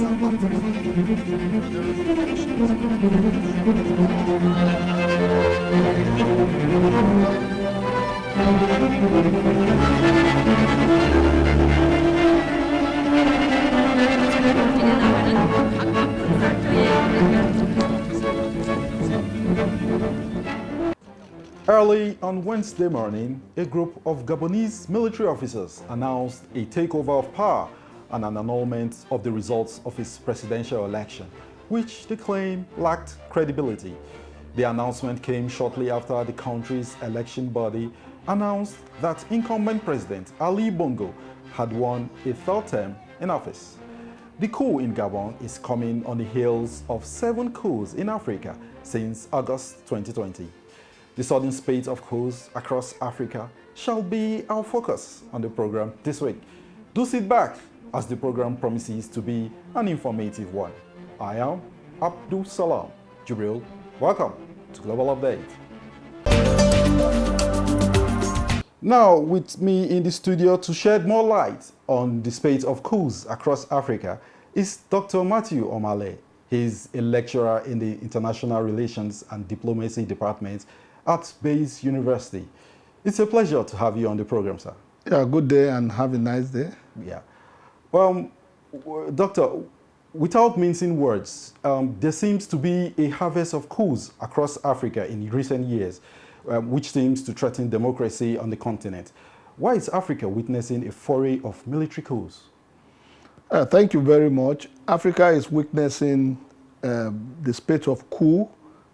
Early on Wednesday morning, a group of Gabonese military officers announced a takeover of power and an annulment of the results of its presidential election, which they claim lacked credibility. The announcement came shortly after the country's election body announced that incumbent President Ali Bongo had won a third term in office. The coup in Gabon is coming on the heels of 7 coups in Africa since August 2020. The sudden spate of coups across Africa shall be our focus on the program this week. Do sit back as the program promises to be an informative one. I am Abdul Salam Jibril. Welcome to Global Update. Now with me in the studio to shed more light on the spate of coups across Africa is Dr. Matthew Omale. He's a lecturer in the International Relations and Diplomacy Department at Bayes University. It's a pleasure to have you on the program, sir. Yeah, good day and have a nice day. Yeah. Well, Doctor, without mincing words, there seems to be a harvest of coups across Africa in recent years, which seems to threaten democracy on the continent. Why is Africa witnessing a foray of military coups? Thank you very much. Africa is witnessing the spate of coup,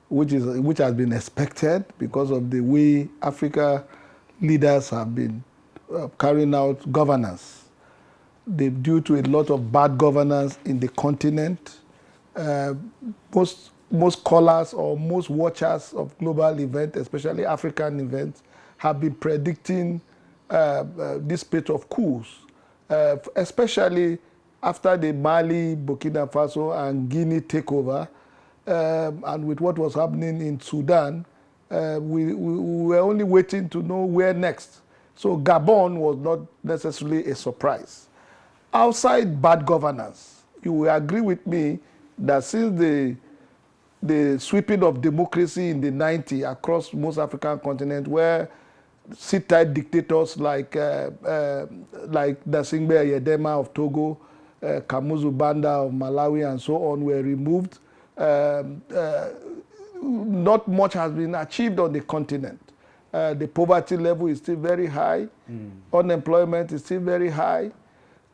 which has been expected because of the way Africa leaders have been carrying out governance. Due to a lot of bad governance in the continent, most scholars or most watchers of global events, especially African events, have been predicting this spate of coups, especially after the Mali, Burkina Faso, and Guinea takeover. And with what was happening in Sudan, we were only waiting to know where next. So Gabon was not necessarily a surprise. Outside bad governance, you will agree with me that since the sweeping of democracy in the 90s across most African continent, where sit-tight dictators like Dasingbe Ayedema of Togo, Kamuzu Banda of Malawi, and so on were removed, not much has been achieved on the continent. The poverty level is still very high. Unemployment is still very high.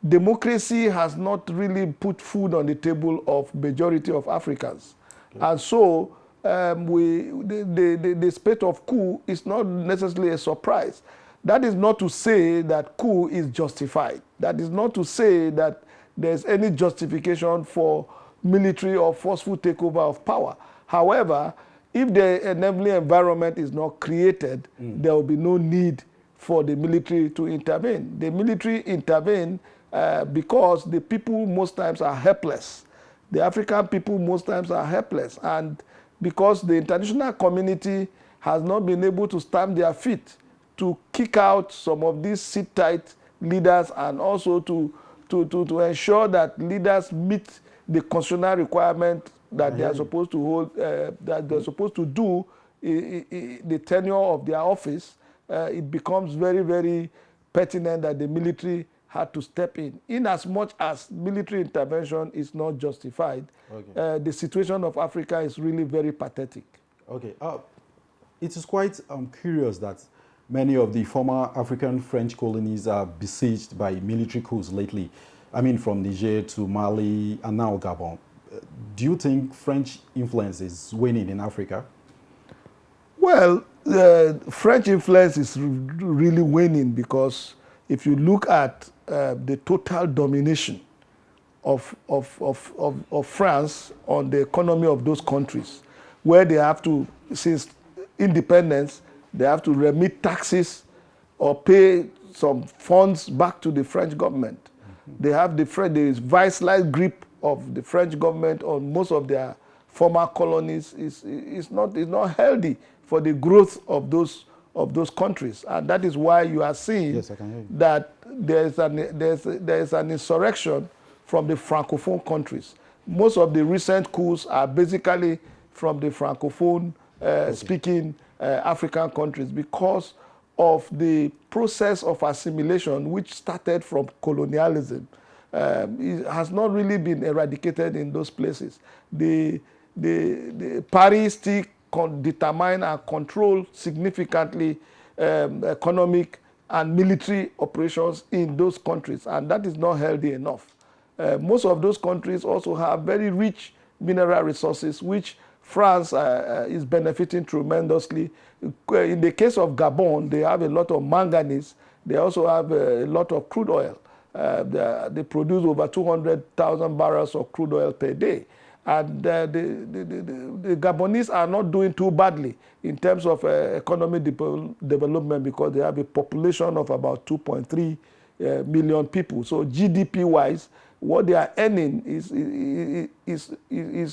Democracy has not really put food on the table of majority of Africans. Okay. And so the spate of coup is not necessarily a surprise. That is not to say that coup is justified. That is not to say that there's any justification for military or forceful takeover of power. However, if the enabling environment is not created, there will be no need for the military to intervene. The military intervene because the people most times are helpless. The African people most times are helpless, and because the international community has not been able to stamp their feet to kick out some of these sit-tight leaders, and also to ensure that leaders meet the constitutional requirement that they are supposed to hold, that they're supposed to do the tenure of their office, it becomes very, very pertinent that the military had to step in as much as military intervention is not justified. Okay. The situation of Africa is really very pathetic. Okay. It is quite curious that many of the former African French colonies are besieged by military coups lately. I mean, from Niger to Mali and now Gabon. Do you think French influence is waning in Africa? Well, French influence is really waning because if you look at the total domination of France on the economy of those countries, where they have to, since independence, they have to remit taxes or pay some funds back to the French government. They have the vice-like grip of the French government on most of their former colonies is not healthy for the growth of those countries, and that is why you are seeing that there is an insurrection from the Francophone countries. Most of the recent coups are basically from the Francophone speaking African countries because of the process of assimilation which started from colonialism. It has not really been eradicated in those places. The Paris still determine and control significantly economic and military operations in those countries, and that is not healthy enough. Most of those countries also have very rich mineral resources, which France is benefiting tremendously. In the case of Gabon, they have a lot of manganese. They also have a lot of crude oil. They produce over 200,000 barrels of crude oil per day. And the Gabonese are not doing too badly in terms of economic development because they have a population of about 2.3 million people. So GDP-wise, what they are earning is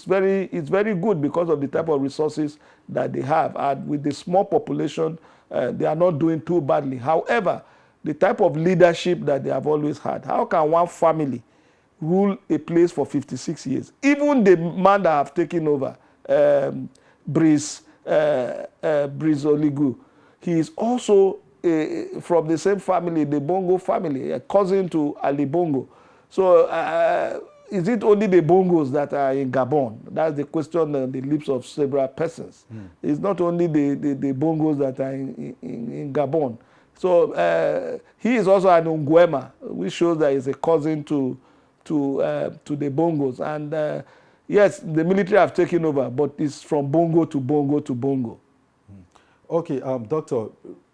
very good because of the type of resources that they have. And with the small population, they are not doing too badly. However, the type of leadership that they have always had, how can one family rule a place for 56 years? Even the man that have taken over, Brice Oligui, he is also from the same family, the Bongo family, a cousin to Ali Bongo. So is it only the Bongos that are in Gabon? That's the question on the lips of several persons. It's not only the Bongos that are in Gabon. So he is also an Nguema, which shows that he's a cousin to the Bongos. And yes, the military have taken over, but it's from Bongo to Bongo to Bongo. Okay, Doctor,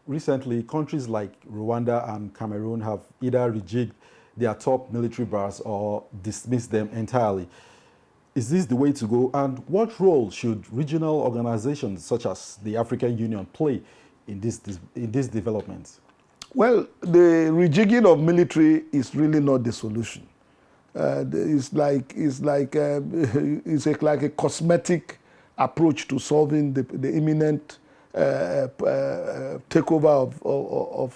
recently countries like Rwanda and Cameroon have either rejigged their top military brass or dismissed them entirely. Is this the way to go? And what role should regional organizations such as the African Union play in this development? Well, the rejigging of military is really not the solution. It's like a cosmetic approach to solving the imminent takeover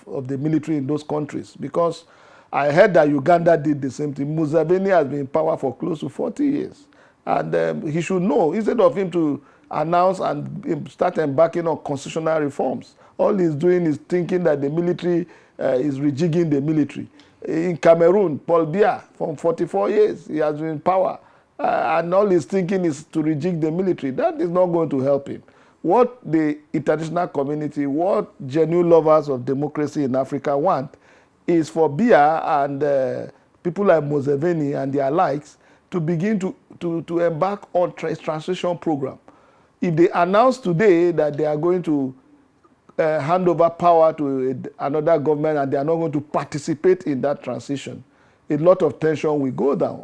of the military in those countries. Because I heard that Uganda did the same thing. Museveni has been in power for close to 40 years. And he should know, instead of him to announce and start embarking on constitutional reforms, all he's doing is thinking that the military is rejigging the military. In Cameroon, Paul Biya, for 44 years, he has been in power. And all he's thinking is to rejig the military. That is not going to help him. What the international community, what genuine lovers of democracy in Africa want is for Biya and people like Museveni and their likes to begin to embark on transition program. If they announce today that they are going to hand over power to another government and they are not going to participate in that transition, a lot of tension will go down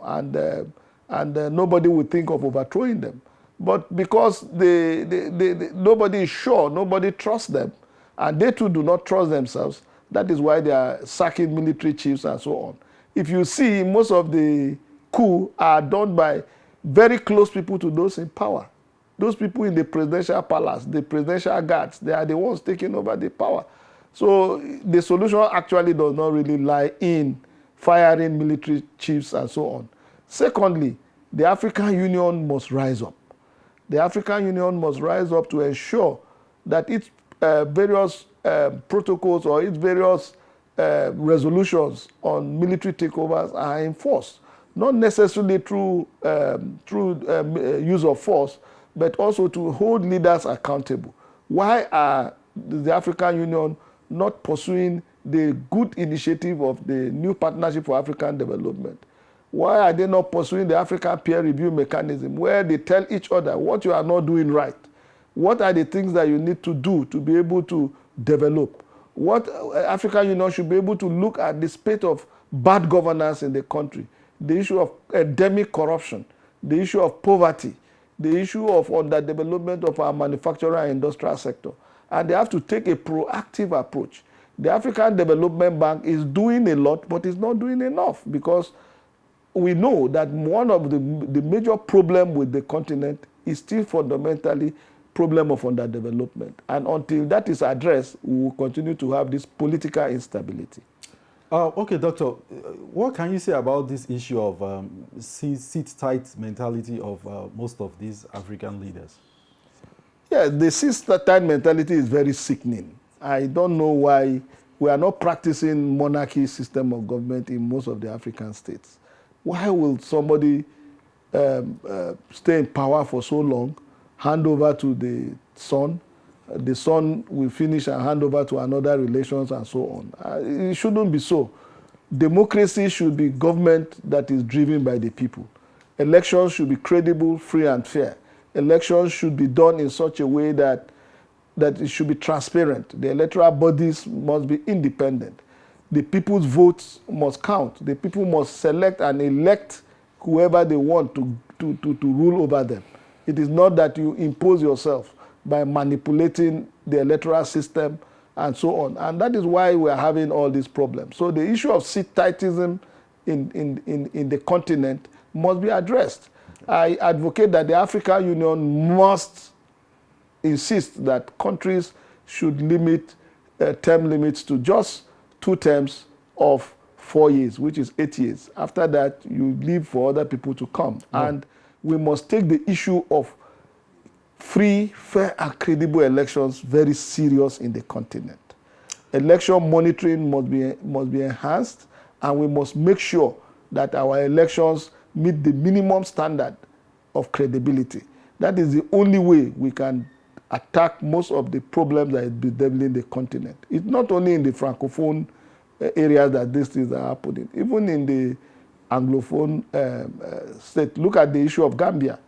and nobody will think of overthrowing them. But because nobody is sure, nobody trusts them, and they too do not trust themselves, that is why they are sacking military chiefs and so on. If you see, most of the coups are done by very close people to those in power. Those people in the presidential palace, the presidential guards, they are the ones taking over the power. So the solution actually does not really lie in firing military chiefs and so on. Secondly, the African Union must rise up. The African Union must rise up to ensure that its various protocols or its various resolutions on military takeovers are enforced, not necessarily through use of force, but also to hold leaders accountable. Why are the African Union not pursuing the good initiative of the new Partnership for African Development? Why are they not pursuing the African peer review mechanism where they tell each other what you are not doing right? What are the things that you need to do to be able to develop? What African Union should be able to look at the spate of bad governance in the country, the issue of endemic corruption, the issue of poverty, the issue of underdevelopment of our manufacturing and industrial sector. And they have to take a proactive approach. The African Development Bank is doing a lot, but it's not doing enough because we know that one of the major problems with the continent is still fundamentally problem of underdevelopment. And until that is addressed, we will continue to have this political instability. Okay, Doctor, what can you say about this issue of sit-tight mentality of most of these African leaders? Yeah, the sit-tight mentality is very sickening. I don't know why we are not practicing monarchy system of government in most of the African states. Why will somebody stay in power for so long, hand over to the son will finish and hand over to another relations and so on? It shouldn't be so. Democracy should be government that is driven by the people. Elections should be credible, free and fair. Elections should be done in such a way that it should be transparent. The electoral bodies must be independent. The people's votes must count. The people must select and elect whoever they want to rule over them. It is not that you impose yourself by manipulating the electoral system and so on. And that is why we are having all these problems. So the issue of sit-tightism in the continent must be addressed. I advocate that the African Union must insist that countries should limit term limits to just 2 terms of 4 years, which is 8 years. After that, you leave for other people to come. And we must take the issue of free, fair, and credible elections very serious in the continent. Election monitoring must be enhanced, and we must make sure that our elections meet the minimum standard of credibility. That is the only way we can attack most of the problems that is bedeviling the continent. It's not only in the Francophone areas that these things are happening. Even in the Anglophone state, look at the issue of Gambia.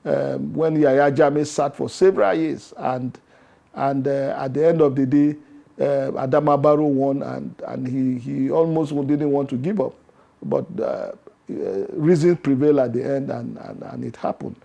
When Yahya Jammeh sat for several years, and at the end of the day, Adama Barrow won, and he almost didn't want to give up, but reasons prevailed at the end, and it happened.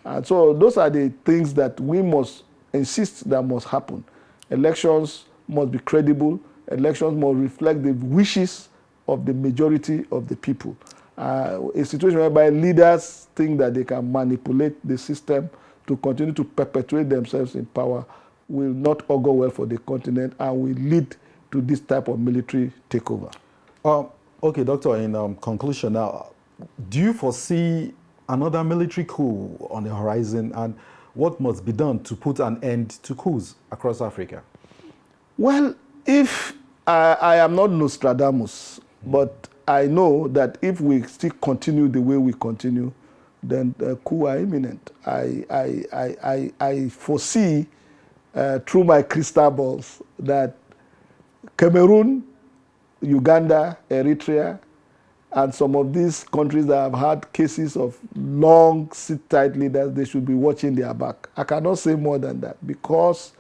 And so those are the things that we must insist that must happen. Elections must be credible. Elections must reflect the wishes of the majority of the people. A situation whereby leaders think that they can manipulate the system to continue to perpetuate themselves in power will not augur well for the continent and will lead to this type of military takeover. Okay, Doctor, in conclusion now, do you foresee another military coup on the horizon, and what must be done to put an end to coups across Africa? Well, if I am not Nostradamus, but I know that if we still continue the way we continue, then the coup are imminent. I foresee through my crystal balls that Cameroon, Uganda, Eritrea, and some of these countries that have had cases of long sit-tight leaders, they should be watching their back. I cannot say more than that, because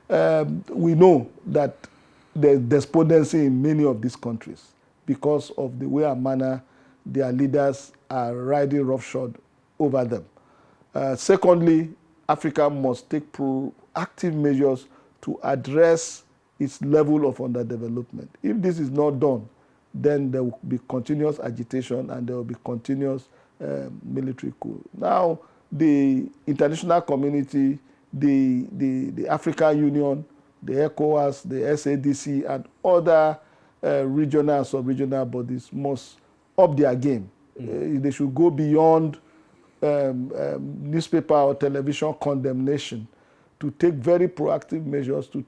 we know that there's despondency in many of these countries because of the way and manner their leaders are riding roughshod over them. Secondly, Africa must take proactive measures to address its level of underdevelopment. If this is not done, then there will be continuous agitation and there will be continuous military coup. Now, the international community, the African Union, the ECOWAS, the SADC, and other regional and sub-regional bodies must up their game. They should go beyond newspaper or television condemnation to take very proactive measures, to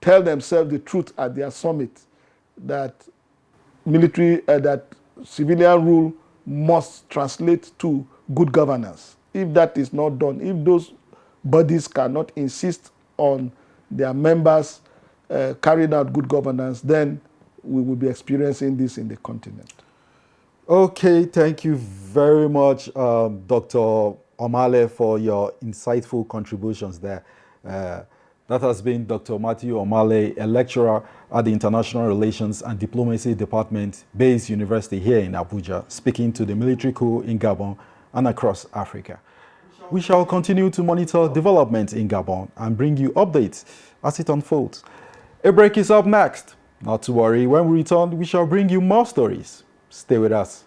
tell themselves the truth at their summit, that that civilian rule must translate to good governance. If that is not done, if those bodies cannot insist on their members carrying out good governance, then we will be experiencing this in the continent. Okay, thank you very much, Dr. Omale, for your insightful contributions there. That has been Dr. Matthew Omale, a lecturer at the International Relations and Diplomacy Department, Bayes University here in Abuja, speaking to the military coup in Gabon and across Africa. We shall continue to monitor developments in Gabon and bring you updates as it unfolds. A break is up next. Not to worry, when we return, we shall bring you more stories. Stay with us.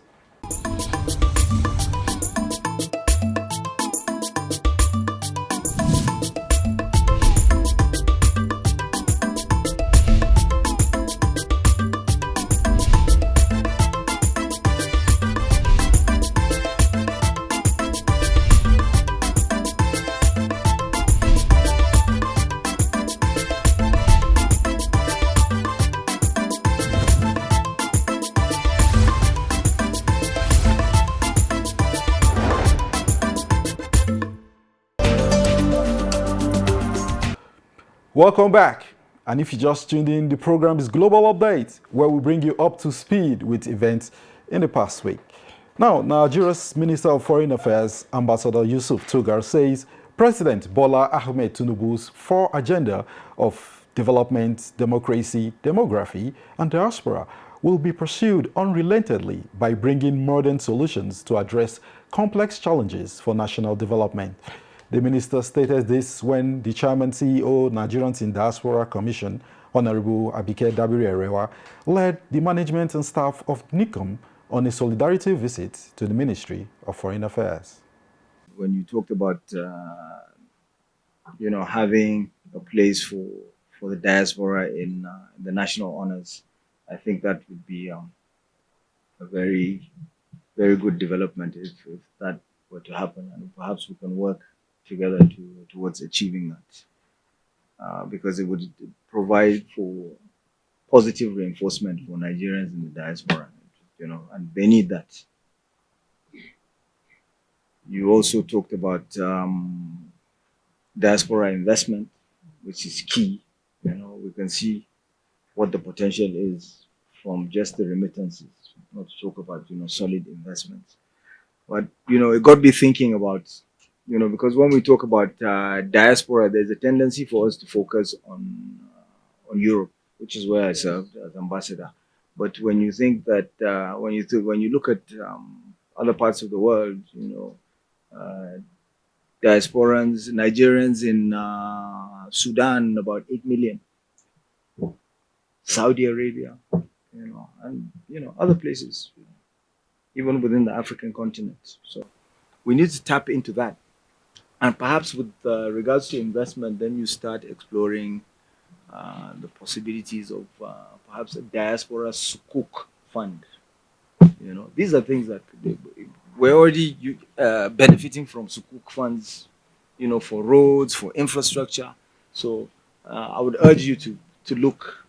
Welcome back. And if you just tuned in, the program is Global Update, where we bring you up to speed with events in the past week. Now, Nigeria's Minister of Foreign Affairs, Ambassador Yusuf Tugar, says President Bola Ahmed Tinubu's four agenda of development, democracy, demography, and diaspora will be pursued unrelentingly by bringing modern solutions to address complex challenges for national development. The minister stated this when the chairman CEO Nigerians in Diaspora Commission, Honorable Abike Dabiri-Erewa, led the management and staff of NICOM on a solidarity visit to the Ministry of Foreign Affairs. When you talked about having a place for the diaspora in the national honors, I think that would be a very, very good development if that were to happen, and perhaps we can work together towards achieving that, because it would provide for positive reinforcement for Nigerians in the diaspora, and they need that. You also talked about diaspora investment, which is key. We can see what the potential is from just the remittances, not to talk about, solid investments. But, it got me thinking about, because when we talk about diaspora, there's a tendency for us to focus on Europe, which is where I served as ambassador. But when you think that, when you look at other parts of the world, diasporans, Nigerians in Sudan, about 8 million, Saudi Arabia, and other places, even within the African continent. So we need to tap into that. And perhaps with regards to investment, then you start exploring the possibilities of perhaps a diaspora sukuk fund. These are things that we're already benefiting from sukuk funds, for roads, for infrastructure. So I would urge you to look,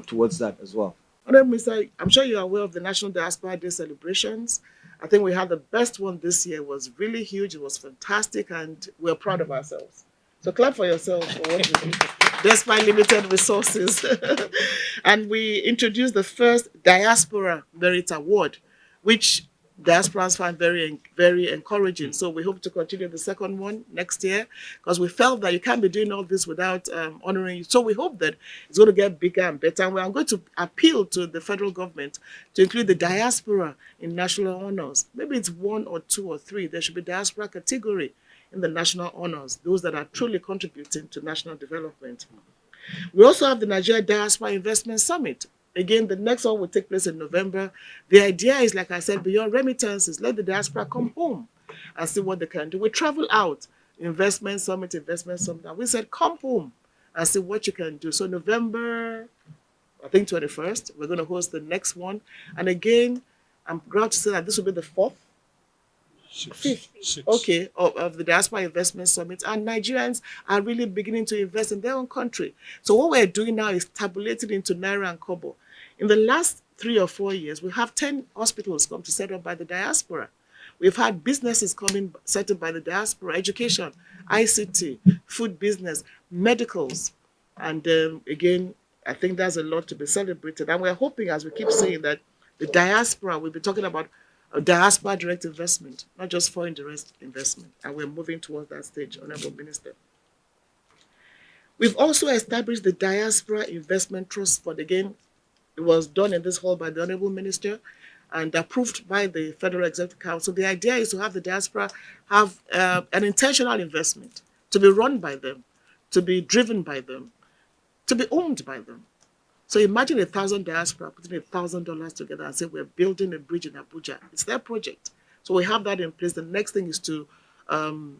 towards that as well. Honorable Minister, I'm sure you're aware of the National Diaspora Day celebrations. I think we had the best one this year. It was really huge. It was fantastic, and we're proud of ourselves. So clap for yourselves for what you did, despite limited resources. And we introduced the first Diaspora Merit Award, which diasporans find very, very encouraging. So we hope to continue the second one next year, because we felt that you can't be doing all this without honoring you. So we hope that it's going to get bigger and better. And we're going to appeal to the federal government to include the diaspora in national honors. Maybe it's 1 or 2 or 3. There should be diaspora category in the national honors, those that are truly contributing to national development. We also have the Nigeria Diaspora Investment Summit. Again, the next one will take place in November. The idea is, like I said, beyond remittances, let the diaspora come home and see what they can do. We travel out, investment summit, and we said, come home and see what you can do. So November, I think 21st, we're going to host the next one. And again, I'm glad to say that this will be the fifth, okay, of the Diaspora Investment Summit, and Nigerians are really beginning to invest in their own country. So what we're doing now is tabulating into Naira and Kobo. In the last 3 or 4 years, we have 10 hospitals come to set up by the diaspora. We've had businesses coming set up by the diaspora, education, ICT, food business, medicals. And again, I think there's a lot to be celebrated. And we're hoping, as we keep saying, that the diaspora, we'll be talking about a diaspora direct investment, not just foreign direct investment. And we're moving towards that stage, Honorable Minister. We've also established the Diaspora Investment Trust Fund. Again, it was done in this hall by the Honorable Minister and approved by the Federal Executive Council. The idea is to have the diaspora have an intentional investment, to be run by them, to be driven by them, to be owned by them. So imagine 1,000 diaspora putting $1,000 together and say, we're building a bridge in Abuja. It's their project. So we have that in place. The next thing is to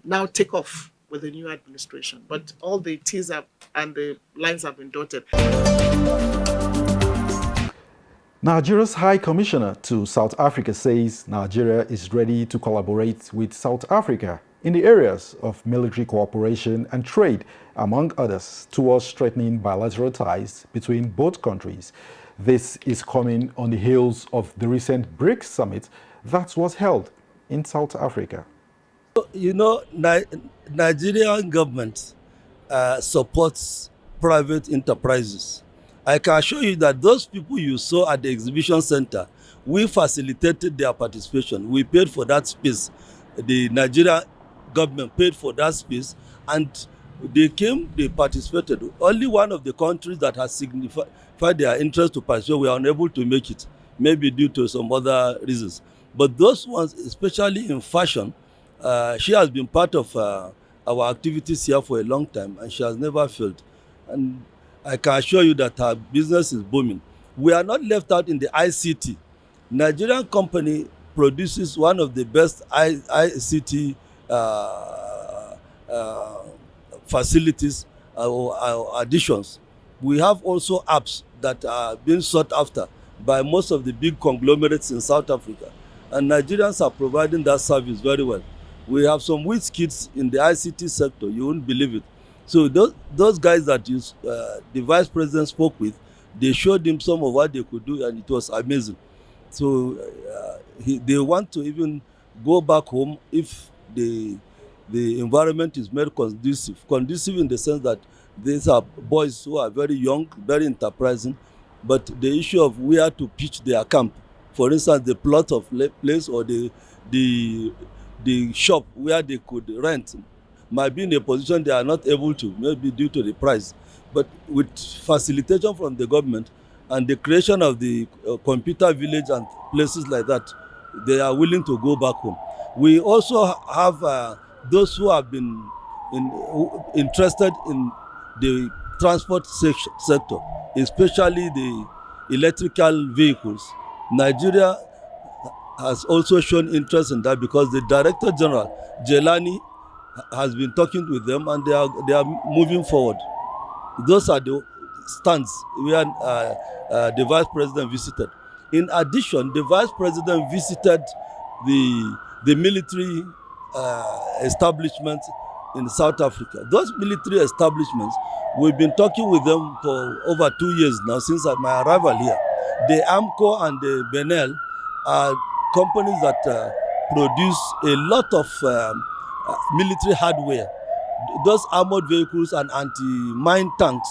now take off with the new administration. But all the T's and the lines have been dotted. Nigeria's High Commissioner to South Africa says Nigeria is ready to collaborate with South Africa in the areas of military cooperation and trade, among others, towards strengthening bilateral ties between both countries. This is coming on the heels of the recent BRICS summit that was held in South Africa. Nigerian government supports private enterprises. I can assure you that those people you saw at the exhibition center, we facilitated their participation. We paid for that space. The Nigerian government paid for that space, and they came, they participated. Only one of the countries that has signified their interest to participate were unable to make it, maybe due to some other reasons. But those ones, especially in fashion, she has been part of our activities here for a long time, and she has never failed. And I can assure you that her business is booming. We are not left out in the ICT. Nigerian company produces one of the best ICT facilities or additions. We have also apps that are being sought after by most of the big conglomerates in South Africa. And Nigerians are providing that service very well. We have some whiz kids in the ICT sector, you wouldn't believe it. So those guys that the vice president spoke with, they showed him some of what they could do, and it was amazing. So they want to even go back home if the environment is made conducive in the sense that these are boys who are very young, very enterprising, but the issue of where to pitch their camp, for instance, the plot of place or the shop where they could rent might be in a position they are not able to, maybe due to the price. But with facilitation from the government and the creation of the computer village and places like that, they are willing to go back home. We also have those who have been interested in the transport sector, especially the electrical vehicles. Nigeria has also shown interest in that because the Director General, Jelani, has been talking with them, and they are moving forward. Those are the stands where the Vice President visited. In addition, the Vice President visited the military establishments in South Africa. Those military establishments, we've been talking with them for over 2 years now since my arrival here. The AMCO and the Benel are companies that produce a lot of military hardware. Those armored vehicles and anti-mine tanks,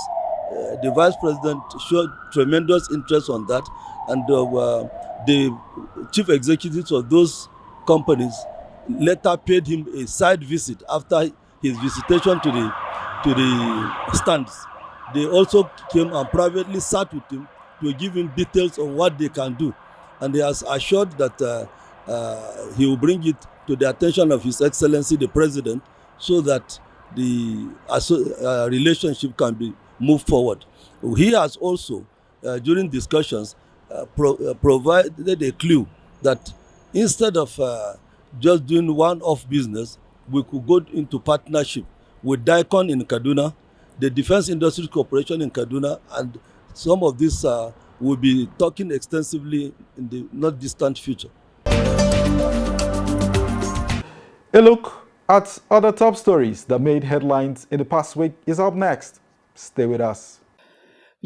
the Vice President showed tremendous interest on that, and the chief executives of those companies later paid him a side visit after his visitation to the stands. They also came and privately sat with him to give him details of what they can do, and he has assured that he will bring it to the attention of His Excellency the President so that the relationship can be moved forward. He has also, during discussions, provided a clue that instead of just doing one-off business, we could go into partnership with DICON in Kaduna, the Defense Industry Corporation in Kaduna, and some of this will be talking extensively in the not distant future. A look at other top stories that made headlines in the past week is up next. Stay with us.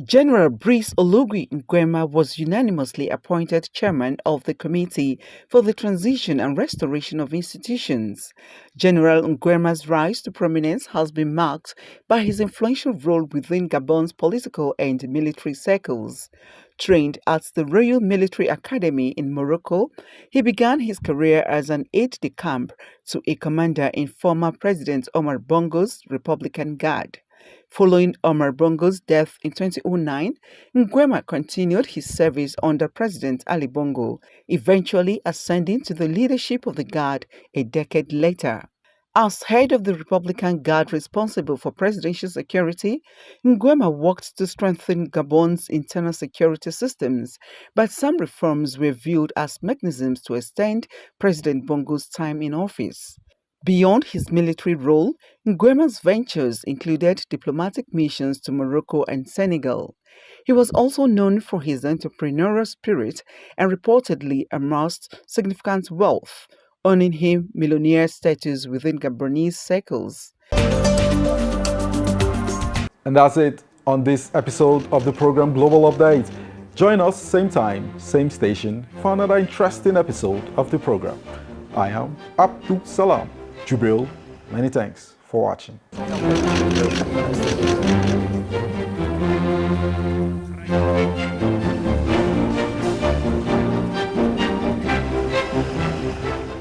General Brice Oligui Nguema was unanimously appointed chairman of the Committee for the Transition and Restoration of Institutions. General Nguema's rise to prominence has been marked by his influential role within Gabon's political and military circles. Trained at the Royal Military Academy in Morocco, he began his career as an aide-de-camp to a commander in former President Omar Bongo's Republican Guard. Following Omar Bongo's death in 2009, Nguema continued his service under President Ali Bongo, eventually ascending to the leadership of the Guard a decade later. As head of the Republican Guard responsible for presidential security, Nguema worked to strengthen Gabon's internal security systems, but some reforms were viewed as mechanisms to extend President Bongo's time in office. Beyond his military role, Nguema's ventures included diplomatic missions to Morocco and Senegal. He was also known for his entrepreneurial spirit and reportedly amassed significant wealth, earning him millionaire status within Gabonese circles. And that's it on this episode of the program Global Update. Join us same time, same station for another interesting episode of the program. I am Abdul Salam Jubril. Many thanks for watching.